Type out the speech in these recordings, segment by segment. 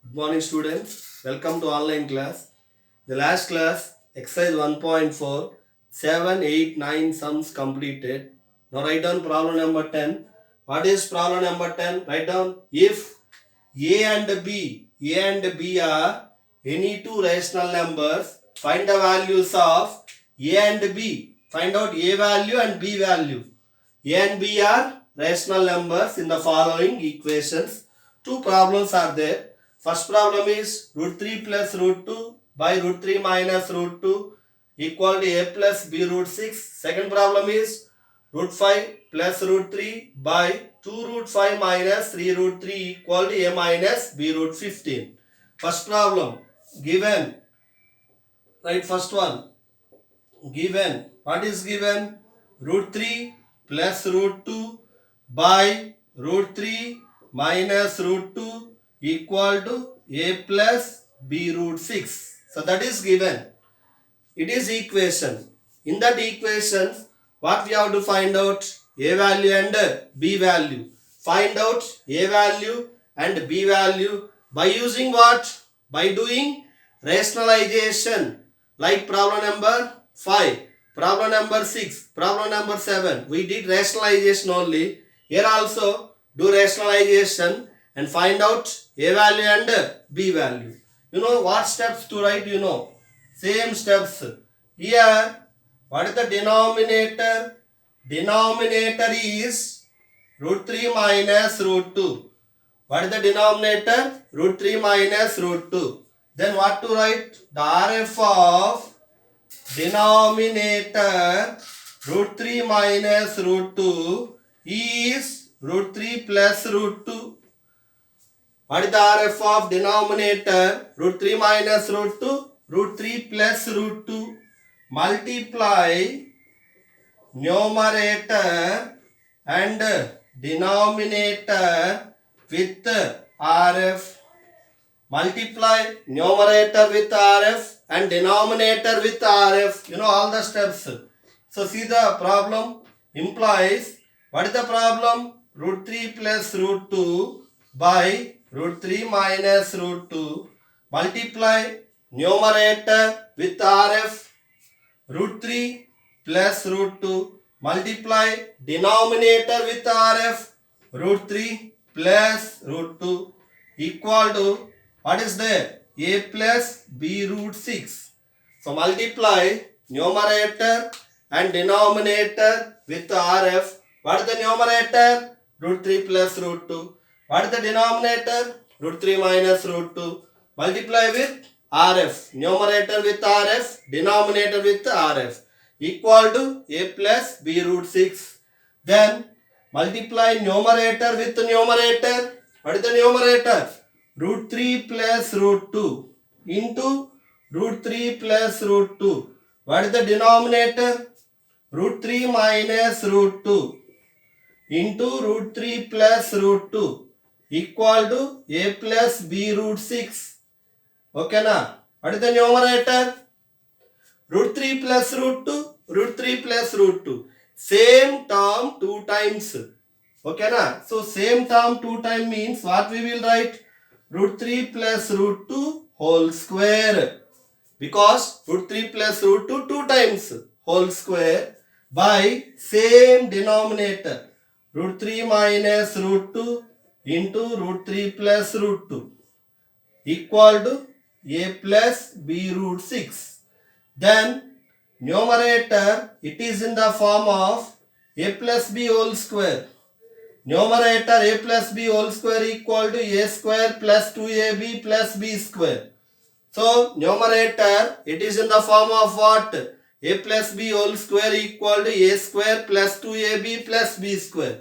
Good morning, students. Welcome to online class. The last class, exercise 1.4, 7, 8, 9 sums completed. Now write down problem number 10. What is problem number 10? Write down if A and B are any two rational numbers, find the values of A and B. Find out A value and B value. A and B are rational numbers in the following equations. Two problems are there. First problem is root 3 plus root 2 by root 3 minus root 2 equal to a plus b root 6. Second problem is root 5 plus root 3 by 2 root 5 minus 3 root 3 equal to a minus b root 15. First problem given. Right, first one given. What is given? Root 3 plus root 2 by root 3 minus root 2 equal to a plus b root 6. So that is given. It is equation. In that equation, what we have to find out? A value and b value. Find out a value and b value by using what? By doing rationalization. Like problem number 5, problem number 6, problem number 7. We did rationalization only. Here also do rationalization and find out a value and b value. You know what steps to write? Same steps. Here, what is the denominator? Denominator is root 3 minus root 2. What is the denominator? Root 3 minus root 2. Then what to write? The RF of denominator root 3 minus root 2 is root 3 plus root 2. What is the RF of denominator? Root 3 minus root 2, root 3 plus root 2. Multiply numerator and denominator with RF. Multiply numerator with RF and denominator with RF. You know all the steps. So see the problem implies, what is the problem? Root 3 plus root 2 by root 3 minus root 2. Multiply numerator with RF. Root 3 plus root 2. Multiply denominator with RF. Root 3 plus root 2 equal to, what is there? A plus b root 6. So multiply numerator and denominator with RF. What is the numerator? Root 3 plus root 2. What is the denominator? Root 3 minus root 2. Multiply with RF. Numerator with RF. Denominator with RF. Equal to a plus b root 6. Then multiply numerator with numerator. What is the numerator? Root 3 plus root 2 into root 3 plus root 2. What is the denominator? Root 3 minus root 2 into root 3 plus root 2 equal to a plus b root 6. Okay na? What is the numerator? Root 3 plus root 2, root 3 plus root 2. Same term 2 times. Okay na? So same term 2 times means what we will write? Root 3 plus root 2 whole square. Because root 3 plus root 2 2 times whole square by same denominator. Root 3 minus root 2 into root 3 plus root 2 equal to a plus b root 6. Then numerator, it is in the form of a plus b whole square. Numerator a plus b whole square equal to a square plus 2ab plus b square. So numerator, it is in the form of what? A plus b whole square equal to a square plus 2ab plus b square.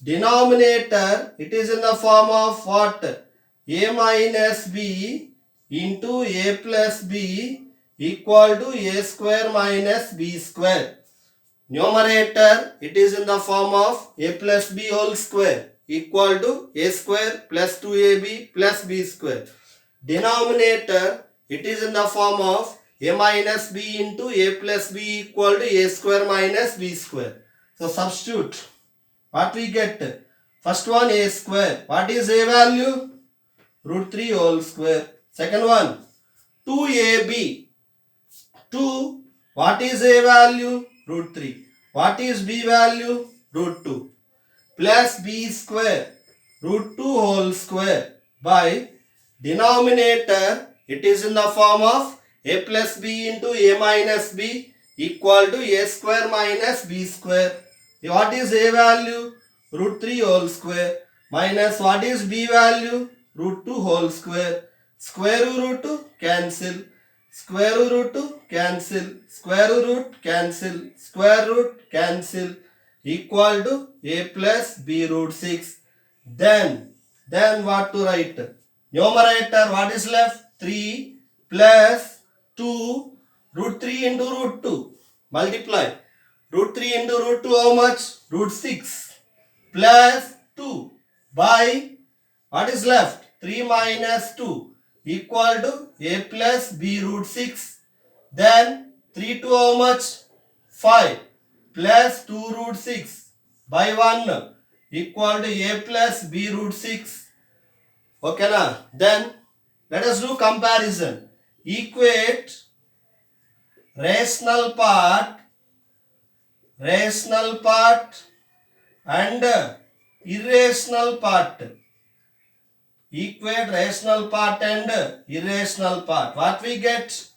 Denominator, it is in the form of what? A minus b into a plus b equal to a square minus b square. Numerator, it is in the form of a plus b whole square equal to a square plus 2ab plus b square. Denominator, it is in the form of a minus b into a plus b equal to a square minus b square. So substitute. What we get? First one a square. What is a value? root 3 whole square. Second one, 2ab. 2, what is a value? Root 3. What is b value? Root 2. Plus b square, root 2 whole square by denominator, it is in the form of a plus b into a minus b equal to a square minus b square. What is a value? Root 3 whole square minus what is b value? Root 2 whole square. Square root cancel. Square root cancel. Square root cancel. Square root cancel. Equal to a plus b root 6. Then what to write? Numerator, what is left? 3 plus 2 root 3 into root 2. Multiply. Root 3 into root 2 how much? Root 6 plus 2 by what is left? 3 minus 2 equal to a plus b root 6. Then 3 to how much? 5 plus 2 root 6 by 1 equal to a plus b root 6. Okay na? Then let us do comparison. Equate rational part and irrational part. Equate rational part and irrational part. What we get?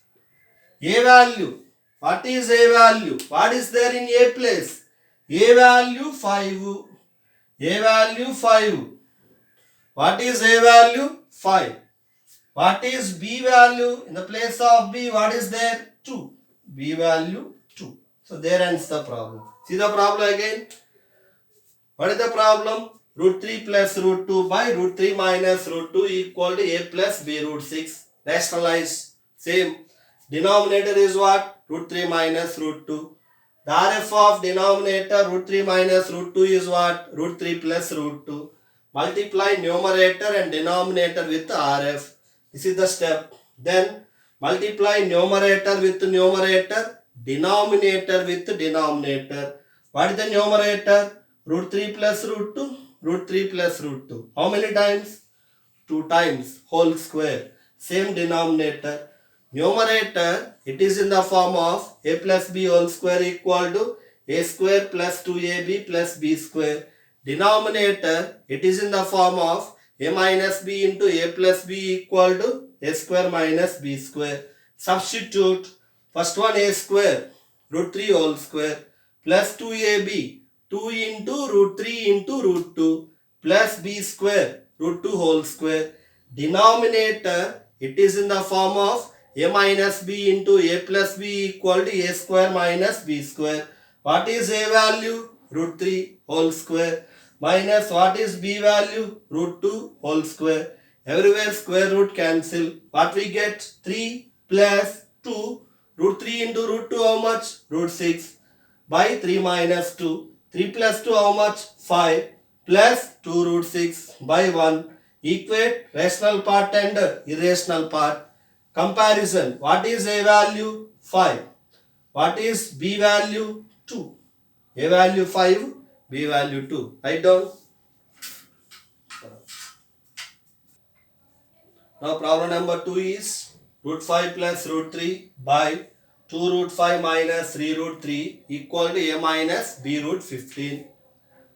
A value. What is a value? What is there in a place? A value 5. A value 5. What is a value? 5. What is b value? In the place of b, what is there? 2. B value 2. So there ends the problem. See the problem again. What is the problem? Root 3 plus root 2 by root 3 minus root 2 equal to a plus b root 6. Rationalize. Same. Denominator is what? Root 3 minus root 2. The RF of denominator root 3 minus root 2 is what? Root 3 plus root 2. Multiply numerator and denominator with RF. This is the step. Then multiply numerator with numerator, denominator with denominator. What is the numerator? Root 3 plus root 2. Root 3 plus root 2. How many times? 2 times. Whole square. Same denominator. Numerator, it is in the form of a plus b whole square equal to a square plus 2ab plus b square. Denominator, it is in the form of a minus b into a plus b equal to a square minus b square. Substitute. First one a square, root 3 whole square plus 2ab, 2 into root 3 into root 2 plus b square, root 2 whole square. Denominator, it is in the form of a minus b into a plus b equal to a square minus b square. What is a value? Root 3 whole square minus what is b value? Root 2 whole square. Everywhere square root cancel. What we get? 3 plus 2. Root 3 into root 2 how much? Root 6 by 3 minus 2. 3 plus 2 how much? 5 plus 2 root 6 by 1. Equate rational part and irrational part. Comparison. What is a value? 5. What is b value? 2. A value 5, b value 2. Write down. Now problem number 2 is root 5 plus root 3 by 2 root 5 minus 3 root 3 equal to a minus b root 15.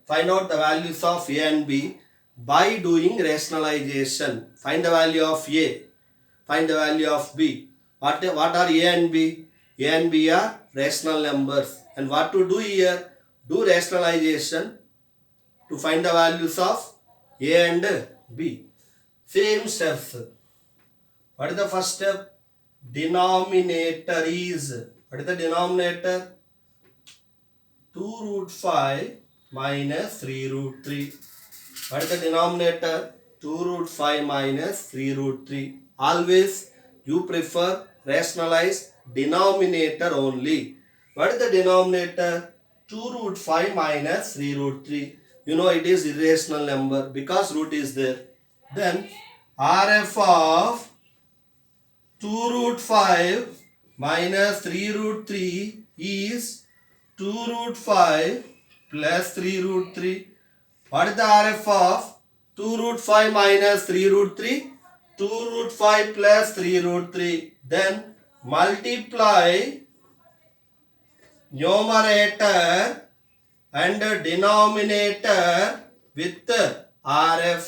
Find out the values of a and b by doing rationalization. Find the value of a. Find the value of b. What are a and b? A and b are rational numbers. And what to do here? Do rationalization to find the values of a and b. Same steps. What is the first step? Denominator is, what is the denominator? 2 root 5 minus 3 root 3. What is the denominator? 2 root 5 minus 3 root 3. Always you prefer rationalize denominator only. What is the denominator? 2 root 5 minus 3 root 3. You know it is irrational number because root is there. Then RF of 2 root 5 minus 3 root 3 is 2 root 5 plus 3 root 3. What is the RF of 2 root 5 minus 3 root 3? 2 root 5 plus 3 root 3. Then multiply numerator and denominator with RF.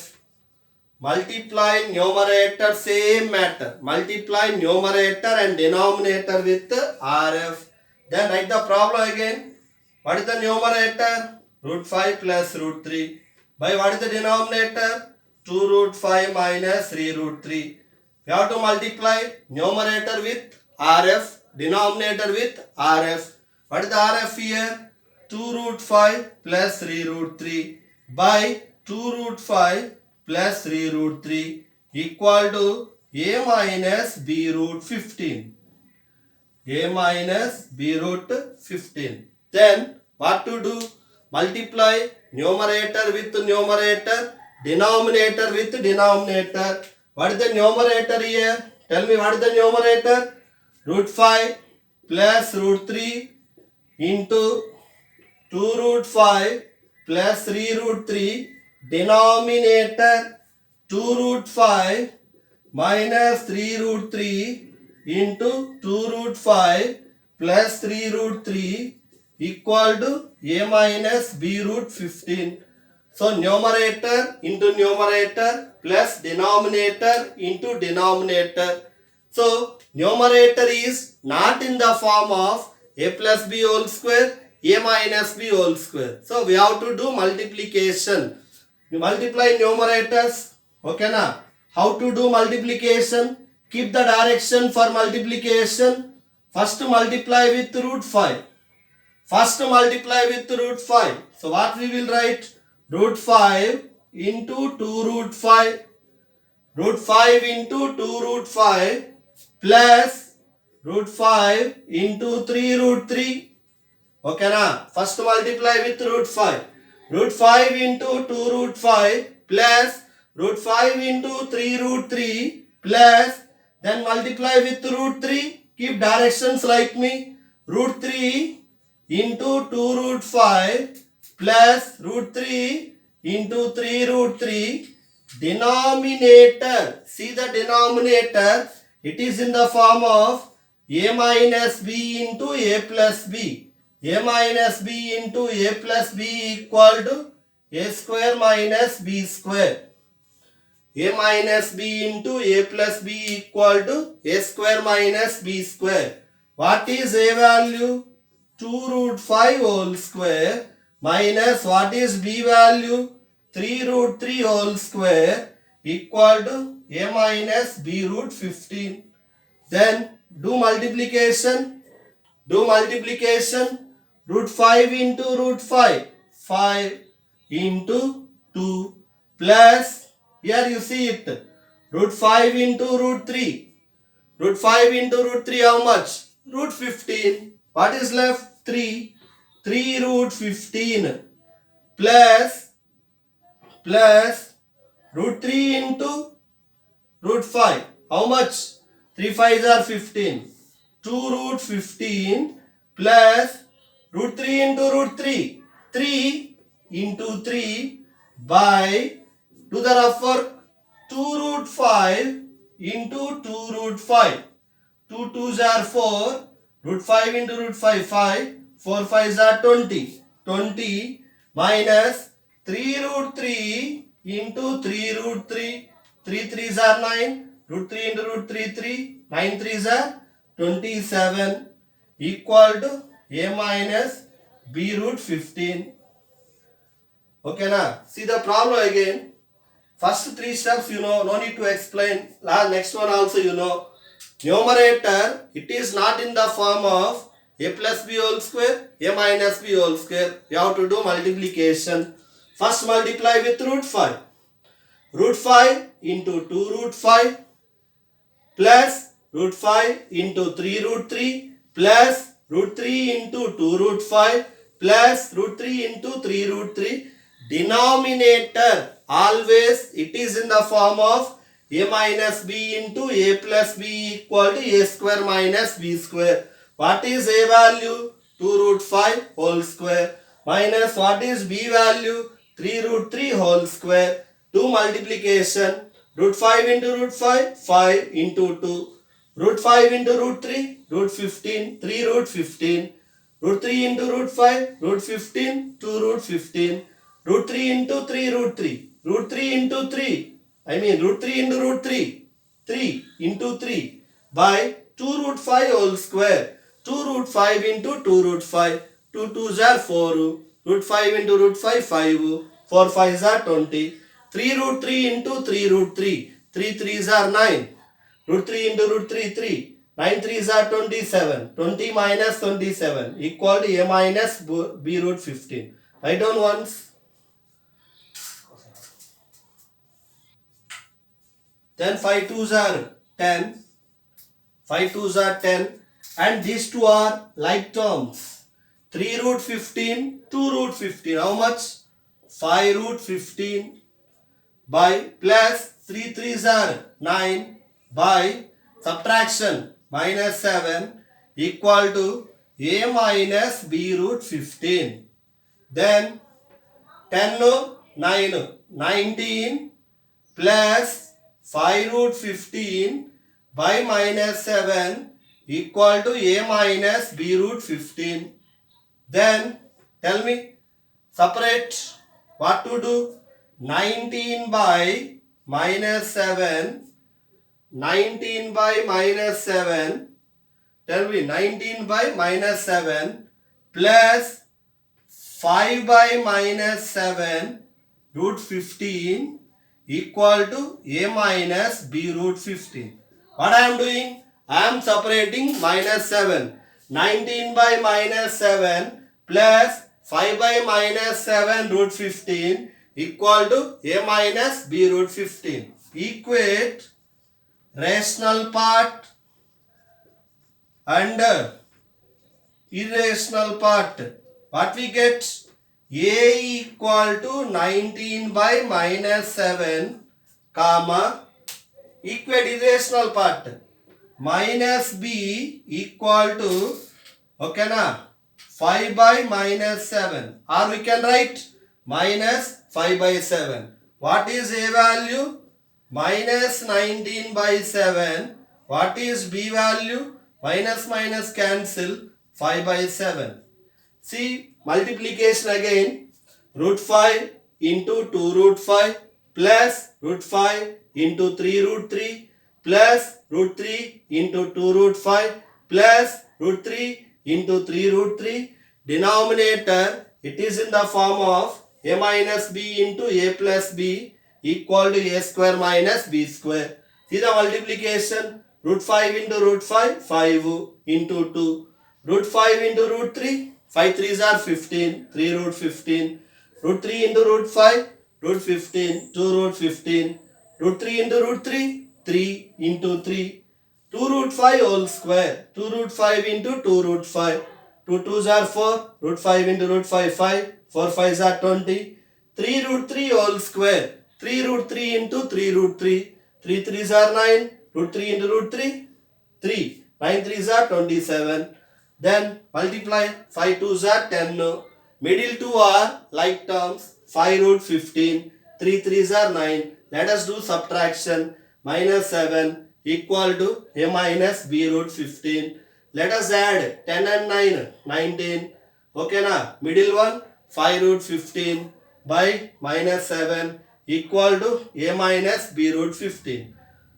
Multiply numerator, same matter. Multiply numerator and denominator with RF. Then write the problem again. What is the numerator? Root 5 plus root 3. By what is the denominator? 2 root 5 minus 3 root 3. We have to multiply numerator with RF, denominator with RF. What is the RF here? 2 root 5 plus 3 root 3 by 2 root 5 plus 3 root 3 equal to a minus b root 15. A minus b root 15. Then what to do? Multiply numerator with numerator, denominator with denominator. What is the numerator here? Tell me what is the numerator? Root 5 plus root 3 into 2 root 5 plus 3 root 3. Denominator 2 root 5 minus 3 root 3 into 2 root 5 plus 3 root 3 equal to a minus b root 15. So numerator into numerator plus denominator into denominator. So numerator is not in the form of a plus b whole square, a minus b whole square. So we have to do multiplication. You multiply numerators. Okay na? How to do multiplication? Keep the direction for multiplication. First multiply with root 5. First multiply with root 5. So what we will write? Root 5 into 2 root 5. Root 5 into 2 root 5 plus root 5 into 3 root 3. Okay na? First multiply with root 5. Root 5 into 2 root 5 plus root 5 into 3 root 3 plus then multiply with root 3. Keep directions like me. Root 3 into 2 root 5 plus root 3 into 3 root 3. Denominator. See the denominator. It is in the form of a minus b into a plus b. A minus b into a plus b equal to a square minus b square. A minus b into a plus b equal to a square minus b square. What is a value? 2 root 5 whole square minus what is b value? 3 root 3 whole square equal to a minus b root 15. Then do multiplication. Do multiplication. Root 5 into root 5. 5 into 2 plus, here you see it, root 5 into root 3. Root 5 into root 3 how much? Root 15. What is left? 3. 3 root 15 plus root 3 into root 5. How much? 3 5s are 15. 2 root 15 plus root 3 into root 3. 3 into 3 by, do the rough work, 2 root 5 into 2 root 5. 2 2s are 4. Root 5 into root 5, 5. 4 5s are 20. 20 minus 3 root 3 into 3 root 3. 3 3s are 9. Root 3 into root 3, 3. 9 3s are 27 equal to a minus b root 15. Okay na? See the problem again. First 3 steps you know, no need to explain. Next one also you know. Numerator, it is not in the form of a plus b whole square, a minus b whole square. You have to do multiplication. First multiply with root 5. Root 5 into 2 root 5 plus root 5 into 3 root 3 plus root 3 into 2 root 5 plus root 3 into 3 root 3. Denominator, always it is in the form of a minus b into a plus b equal to a square minus b square. What is a value? 2 root 5 whole square minus what is b value? 3 root 3 whole square. Do multiplication. Root 5 into root 5, 5 into 2. Root 5 into root 3, root 15, 3 root 15. Root 3 into root 5, root 15, 2 root 15. Root 3 into 3, root 3. Root 3 into 3, root 3 into root 3. 3 into 3 by 2 root 5 whole square. 2 root 5 into 2 root 5. 2 2s are 4. Root 5 into root 5, 5. 4 5s are 20. 3 root 3 into 3 root 3. 3 3s are 9. Root 3 into root 3, 3. 9 3s are 27. 20 minus 27 equal to a minus b root 15. Write down once. Then 5 2s are 10. 5 2s are 10. And these two are like terms. 3 root 15, 2 root 15. How much? 5 root 15 by plus 3 3s are 9 by subtraction minus 7 equal to a minus b root 15. Then 10 no, 9 no, 19 plus 5 root 15 by minus 7 equal to a minus b root 15. Then tell me, separate. What to do? 19 by minus 7. 19 by minus 7. Tell me, 19 by minus 7 plus 5 by minus 7 root 15 equal to a minus b root 15. What I am doing? I am separating minus 7. 19 by minus 7 plus 5 by minus 7 root 15 equal to a minus b root 15. Equate rational part and irrational part. What we get? A equal to 19 by minus 7 comma equate irrational part minus b equal to okay na 5 by minus 7, or we can write minus 5 by 7. What is a value? Minus 19 by 7. What is b value? Minus minus cancel, 5 by 7. See, multiplication again. Root 5 into 2 root 5 plus root 5 into 3 root 3 plus root 3 into 2 root 5 plus root 3 into 3 root 3. Denominator, it is in the form of a minus b into a plus b equal to a square minus b square. See the multiplication. Root 5 into root 5, 5 into 2. Root 5 into root 3, 5 3s are 15, 3 root 15. Root 3 into root 5, root 15, 2 root 15. Root 3 into root 3, 3 into 3. 2 root 5 whole square. 2 root 5 into 2 root 5. 2 2s are 4. Root 5 into root 5, 5. 4 5s are 20. 3 root 3 whole square. 3 root 3 into 3 root 3. 3 3s are 9. Root 3 into root 3, 3. 9 3s are 27. Then multiply 5 2s are 10. Middle two are like terms. 5 root 15. 3 3s are 9. Let us do subtraction. Minus 7 equal to a minus b root 15. Let us add 10 and 9. 19. Okay na? Middle one 5 root 15 by minus 7 equal to a minus b root 15.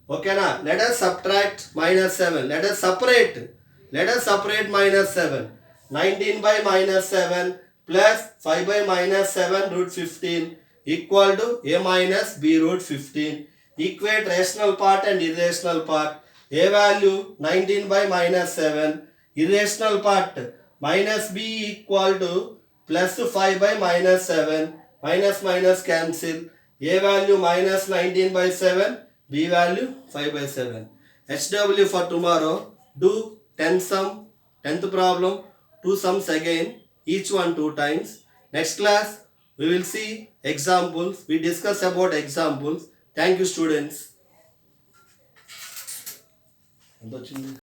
Okay na? Let us subtract minus 7. Let us separate. Let us separate minus 7. 19 by minus 7 plus 5 by minus 7 root 15 equal to a minus b root 15. Equate rational part and irrational part. A value 19 by minus 7. Irrational part minus b equal to plus 5 by minus 7. Minus minus cancel. A value minus 19 by 7. B value 5 by 7. HW for tomorrow. Do 10 sum, 10th problem, 2 sums again, each one 2 times. Next class, we will see examples. We discuss about examples. Thank you, students.